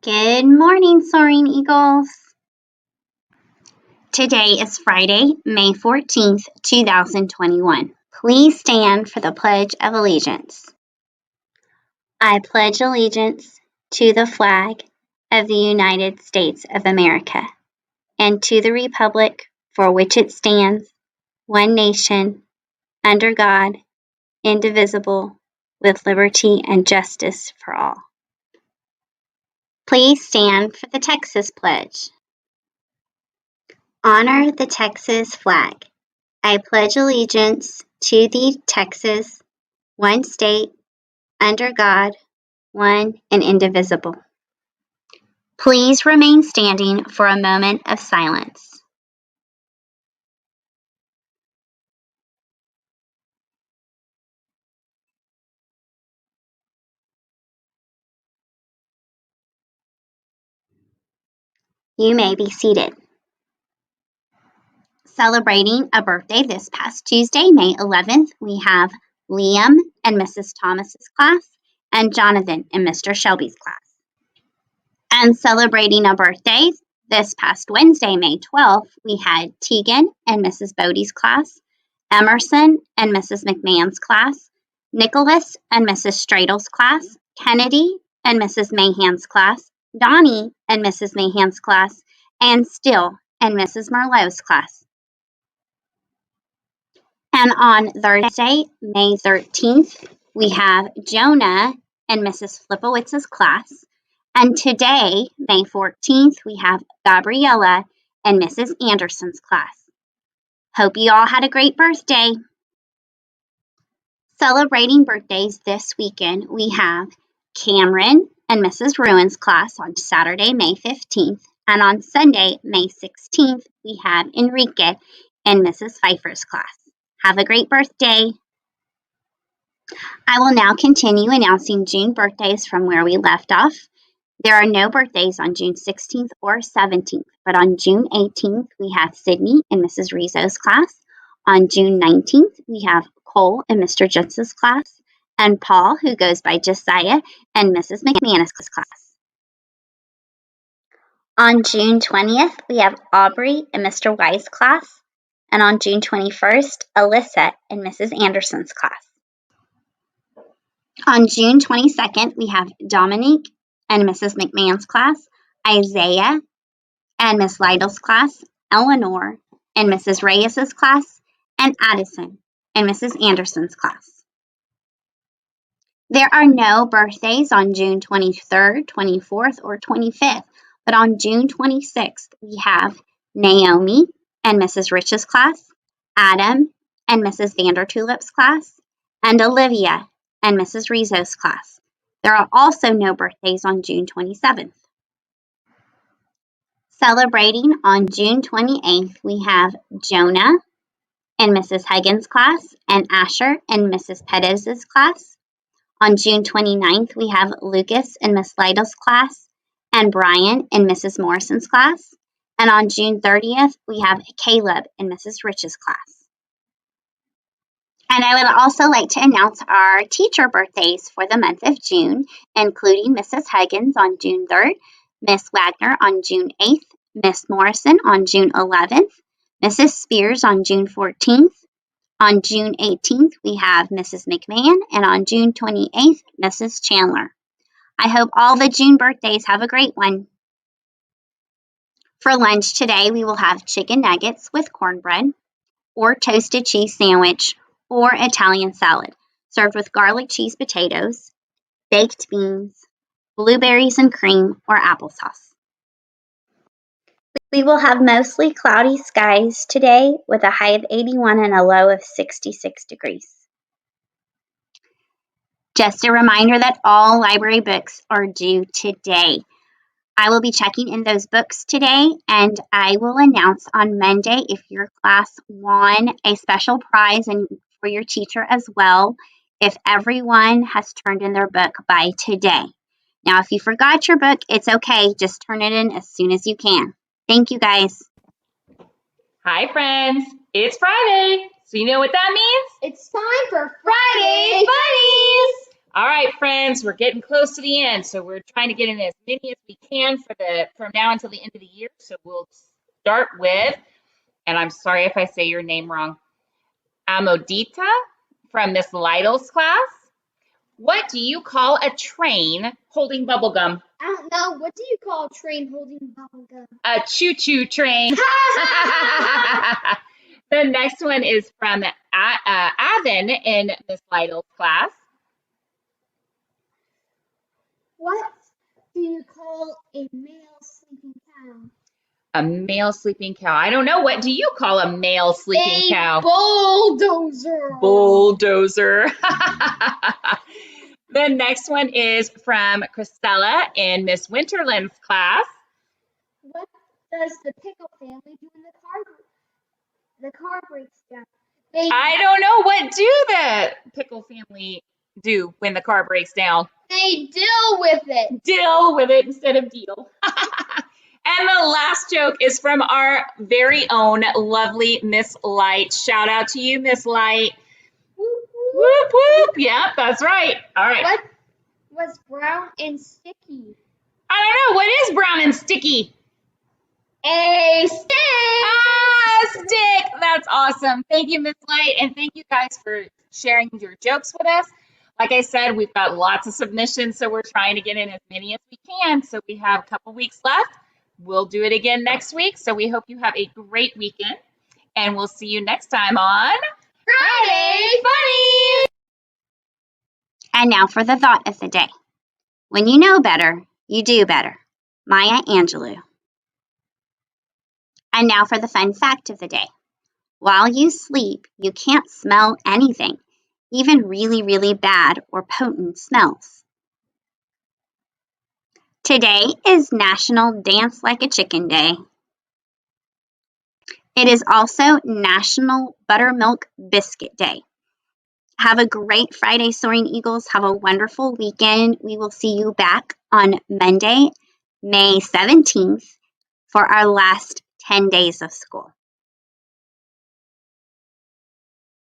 Good morning, Soaring Eagles. Today is Friday, May 14th, 2021. Please stand for the Pledge of Allegiance. I pledge allegiance to the flag of the United States of America and to the republic for which it stands, one nation, under God, indivisible, with liberty and justice for all. Please stand for the Texas Pledge. Honor the Texas flag. I pledge allegiance to the Texas, one state, under God, one and indivisible. Please remain standing for a moment of silence. You may be seated. Celebrating a birthday this past Tuesday, May 11th, we have Liam and Mrs. Thomas's class and Jonathan in Mr. Shelby's class. And celebrating a birthday this past Wednesday, May 12th, we had Tegan and Mrs. Bodie's class, Emerson and Mrs. McMahon's class, Nicholas and Mrs. Stradle's class, Kennedy and Mrs. Mahan's class, Donnie and Mrs. Mahan's class, and Still and Mrs. Merlot's class. And on Thursday, May 13th, we have Jonah and Mrs. Flipowitz's class. And today, May 14th, we have Gabriella and Mrs. Anderson's class. Hope you all had a great birthday. Celebrating birthdays this weekend, we have Cameron and Mrs. Ruin's class on Saturday, May 15th. And on Sunday, May 16th, we have Enrique and Mrs. Pfeiffer's class. Have a great birthday. I will now continue announcing June birthdays from where we left off. There are no birthdays on June 16th or 17th, but on June 18th, we have Sydney in Mrs. Rizzo's class. On June 19th, we have Cole in Mr. Jensen's class, and Paul, who goes by Josiah, and Mrs. McManus' class. On June 20th, we have Aubrey in Mr. Wise' class, and on June 21st, Alyssa in Mrs. Anderson's class. On June 22nd, we have Dominique and Mrs. McMahon's class, Isaiah and Miss Lytle's class, Eleanor and Mrs. Reyes's class, and Addison and Mrs. Anderson's class. There are no birthdays on June 23rd, 24th, or 25th, but on June 26th, we have Naomi and Mrs. Rich's class, Adam and Mrs. Vandertulip's class, and Olivia and Mrs. Rizzo's class. There are also no birthdays on June 27th. Celebrating on June 28th, we have Jonah and Mrs. Huggins' class, and Asher and Mrs. Pettis' class. On June 29th, we have Lucas and Miss Lytle's class, and Brian in Mrs. Morrison's class. And on June 30th, we have Caleb in Mrs. Rich's class. And I would also like to announce our teacher birthdays for the month of June, including Mrs. Huggins on June 3rd, Miss Wagner on June 8th, Miss Morrison on June 11th, Mrs. Spears on June 14th. On June 18th, we have Mrs. McMahon, and on June 28th, Mrs. Chandler. I hope all the June birthdays have a great one. For lunch today, we will have chicken nuggets with cornbread, or toasted cheese sandwich, or Italian salad, served with garlic cheese potatoes, baked beans, blueberries and cream, or applesauce. We will have mostly cloudy skies today with a high of 81 and a low of 66 degrees. Just a reminder that all library books are due today. I will be checking in those books today, and I will announce on Monday if your class won a special prize and for your teacher as well, if everyone has turned in their book by today. Now, if you forgot your book, it's okay. Just turn it in as soon as you can. Thank you, guys. Hi, friends. It's Friday. So you know what that means? It's time for Friday Funnies! All right, friends, we're getting close to the end, so we're trying to get in as many as we can from now until the end of the year. So we'll start with, and I'm sorry if I say your name wrong, Amodita from Miss Lytle's class. What do you call a train holding bubble gum? I don't know. What do you call a train holding bubble gum? A choo-choo train. The next one is from Avon in Miss Lytle's class. What do you call a male sleeping cow? A male sleeping cow. I don't know. What do you call a male sleeping cow? Bulldozer. Bulldozer. The next one is from Christella in Miss Winterland's class. What does the pickle family do when the car breaks down? I don't know. What do the pickle family do when the car breaks down? They deal with it. Deal with it instead of deal. And the last joke is from our very own lovely Miss Light. Shout out to you, Miss Light. Whoop, Whoop, whoop. Yep, that's right. All right. What was brown and sticky? I don't know. What is brown and sticky? A stick. Ah, stick. That's awesome. Thank you, Miss Light. And thank you guys for sharing your jokes with us. Like I said, we've got lots of submissions, so we're trying to get in as many as we can. So we have a couple weeks left. We'll do it again next week. So we hope you have a great weekend. And we'll see you next time on Friday Funny. And now for the thought of the day. When you know better, you do better. Maya Angelou. And now for the fun fact of the day. While you sleep, you can't smell anything, even really, really bad or potent smells. Today is National Dance Like a Chicken Day. It is also National Buttermilk Biscuit Day. Have a great Friday, Soaring Eagles. Have a wonderful weekend. We will see you back on Monday, May 17th for our last 10 days of school.